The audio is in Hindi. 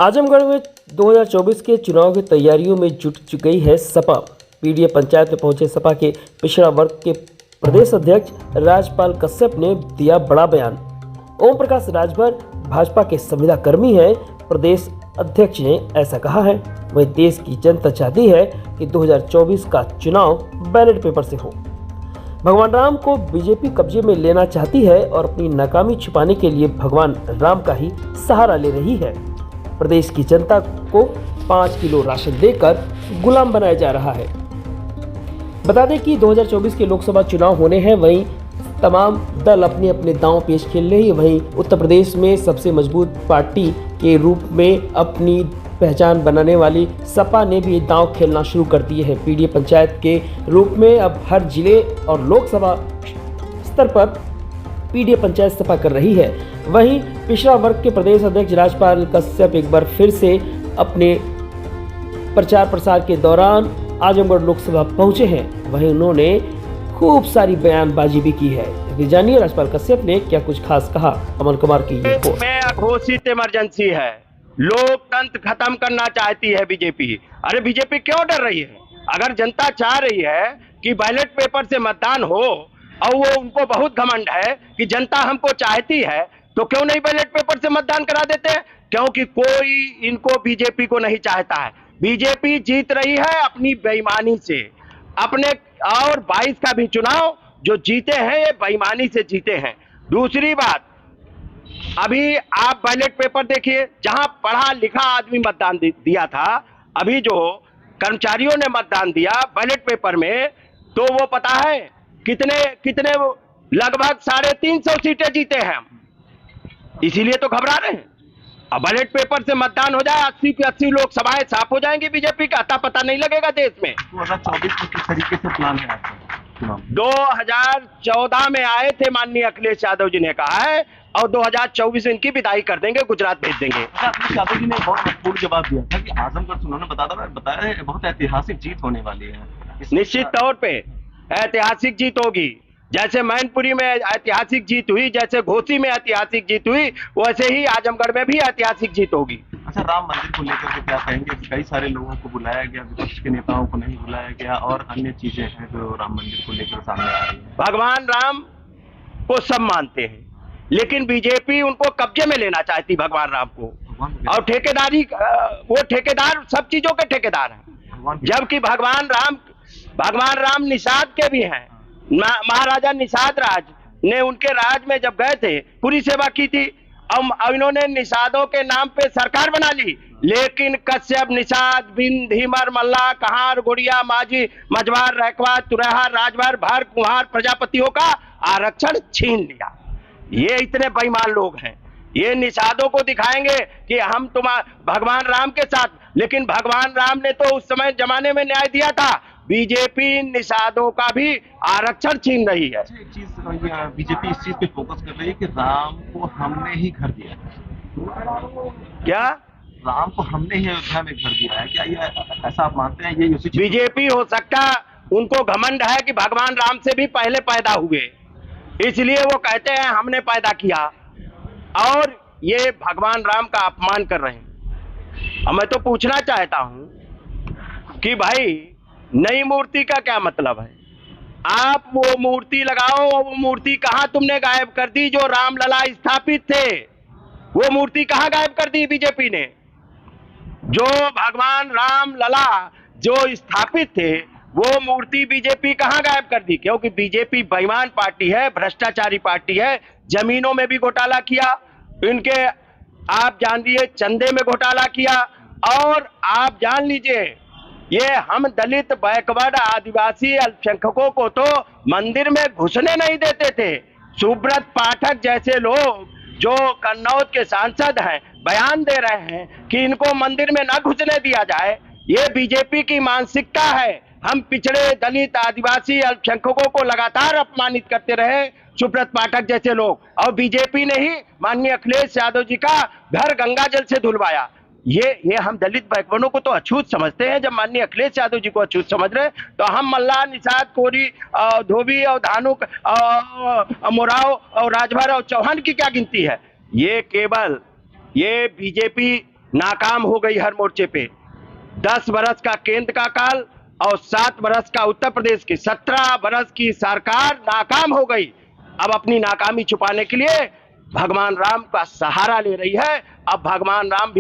आजमगढ़ में 2024 के चुनाव की तैयारियों में जुट गई है सपा। पीडीए पंचायत में पहुंचे सपा के पिछड़ा वर्ग के प्रदेश अध्यक्ष राजपाल कश्यप ने दिया बड़ा बयान। ओम प्रकाश राजभर भाजपा के संविदा कर्मी हैं। प्रदेश अध्यक्ष ने ऐसा कहा है। वही देश की जनता चाहती है कि 2024 का चुनाव बैलेट पेपर से हो। भगवान राम को बीजेपी कब्जे में लेना चाहती है और अपनी नाकामी छिपाने के लिए भगवान राम का ही सहारा ले रही है। प्रदेश की जनता को 5 किलो राशन देकर गुलाम बनाया जा रहा है। बता दें कि 2024 के लोकसभा चुनाव होने हैं। वहीं तमाम दल अपने अपने दांव पेश खेल रहे हैं। वहीं उत्तर प्रदेश में सबसे मजबूत पार्टी के रूप में अपनी पहचान बनाने वाली सपा ने भी दांव खेलना शुरू कर दिए हैं। पीडीए पंचायत के रूप में अब हर जिले और लोकसभा स्तर पर पीडीए पंचायत सपा कर रही है। वहीं पिछड़ा वर्ग के प्रदेश अध्यक्ष राजपाल कश्यप एक बार फिर से अपने प्रचार प्रसार के दौरान आजमगढ़ लोकसभा पहुंचे हैं। वहीं उन्होंने खूब सारी बयानबाजी भी की है। जानिए राजपाल कश्यप ने क्या कुछ खास कहा। अमन कुमार की ये रिपोर्ट। में घोषित इमरजेंसी है, लोकतंत्र खत्म करना चाहती है बीजेपी। अरे बीजेपी क्यों डर रही है? अगर जनता चाह रही है कि बैलेट पेपर से मतदान हो और वो उनको बहुत घमंड है कि जनता हमको चाहती है, तो क्यों नहीं बैलेट पेपर से मतदान करा देते हैं? क्योंकि कोई इनको बीजेपी को नहीं चाहता है। बीजेपी जीत रही है अपनी बेईमानी से। अपने और 22 का भी चुनाव जो जीते हैं ये बेईमानी से जीते हैं। दूसरी बात, अभी आप बैलेट पेपर देखिए, जहां पढ़ा लिखा आदमी मतदान दिया था, अभी जो कर्मचारियों ने मतदान दिया बैलेट पेपर में, तो वो पता है कितने कितने लगभग 350 सीटें जीते हैं हम। इसीलिए तो घबरा रहे हैं। अब बैलेट पेपर से मतदान हो जाए, 80 की 80 लोकसभाएं साफ हो जाएंगी बीजेपी का, अता पता नहीं लगेगा देश में। 2024 में किस तरीके से प्लान है आपका? 2014 में आए थे माननीय अखिलेश यादव जी ने कहा है, और 2024 में इनकी विदाई कर देंगे, गुजरात भेज देंगे। अखिलेश यादव जी ने बहुत महत्वपूर्ण जवाब दिया था कि आजमगढ़ से उन्होंने बताया बहुत ऐतिहासिक जीत होने वाली है। निश्चित तौर पे ऐतिहासिक जीत होगी। जैसे मैनपुरी में ऐतिहासिक जीत हुई, जैसे घोसी में ऐतिहासिक जीत हुई, वैसे ही आजमगढ़ में भी ऐतिहासिक जीत होगी। अच्छा, राम मंदिर को लेकर के क्या कहेंगे? कई सारे लोगों को बुलाया गया, विपक्ष के नेताओं को नहीं बुलाया गया, और अन्य चीजें हैं जो राम मंदिर को लेकर सामने आ रही है। भगवान राम को सब मानते हैं, लेकिन बीजेपी उनको कब्जे में लेना चाहती भगवान राम को, और ठेकेदारी, वो ठेकेदार सब चीजों के ठेकेदार हैं। जबकि भगवान राम निषाद के भी हैं। महाराजा निषाद राज ने उनके राज में जब गए थे पूरी सेवा की थी। अब इन्होंने निषादों के नाम पे सरकार बना ली, लेकिन कश्यप, निषाद, बिंद, धीमर, मल्ला, कहार, गुड़िया, माझी, मझवार, रैकवा, तुरहा, राजभर, भर, कुम्हार प्रजापतियों का आरक्षण छीन लिया। ये इतने बेईमान लोग हैं। ये निषादों को दिखाएंगे कि हम भगवान राम के साथ, लेकिन भगवान राम ने तो उस समय जमाने में न्याय दिया था। बीजेपी निषादों का भी आरक्षण छीन रही है। एक चीज बीजेपी इस चीज पे फोकस कर रही है कि राम को हमने ही घर दिया। क्या राम को हमने ही अयोध्या में घर दिया है? क्या ये ऐसा आप मानते हैं? ये उसी बीजेपी हो सकता, उनको घमंड है कि भगवान राम से भी पहले पैदा हुए, इसलिए वो कहते हैं हमने पैदा किया, और ये भगवान राम का अपमान कर रहे हैं। अब मैं तो पूछना चाहता हूं कि भाई नई मूर्ति का क्या मतलब है? आप वो मूर्ति लगाओ, वो मूर्ति कहां तुमने गायब कर दी जो रामलला स्थापित थे? वो मूर्ति कहां गायब कर दी बीजेपी ने? जो भगवान रामलला जो स्थापित थे, वो मूर्ति बीजेपी कहां गायब कर दी? क्योंकि बीजेपी बेईमान पार्टी है, भ्रष्टाचारी पार्टी है। जमीनों में भी घोटाला किया, इनके आप जान लीजिए चंदे में घोटाला किया, और आप जान लीजिए ये हम दलित, बैकवर्ड, आदिवासी, अल्पसंख्यकों को तो मंदिर में घुसने नहीं देते थे। सुब्रत पाठक जैसे लोग जो कन्नौज के सांसद हैं, बयान दे रहे हैं कि इनको मंदिर में न घुसने दिया जाए। ये बीजेपी की मानसिकता है। हम पिछड़े, दलित, आदिवासी, अल्पसंख्यकों को लगातार अपमानित करते रहे सुब्रत पाठक जैसे लोग, और बीजेपी ने ही माननीय अखिलेश यादव जी का घर गंगा जल से धुलवाया। ये हम दलित बैकवर्णों को तो अछूत समझते हैं। जब माननीय अखिलेश यादव जी को अछूत समझ रहे, तो हम मल्ला, निषाद, कोरी, धोबी और धानुक, मोराव और राजभर और चौहान की क्या गिनती है? ये केवल ये बीजेपी नाकाम हो गई हर मोर्चे पे। 10 बरस का केंद्र का काल और 7 बरस का उत्तर प्रदेश की 17 बरस की सरकार नाकाम हो गई। अब अपनी नाकामी छुपाने के लिए भगवान राम का सहारा ले रही है। अब भगवान राम भी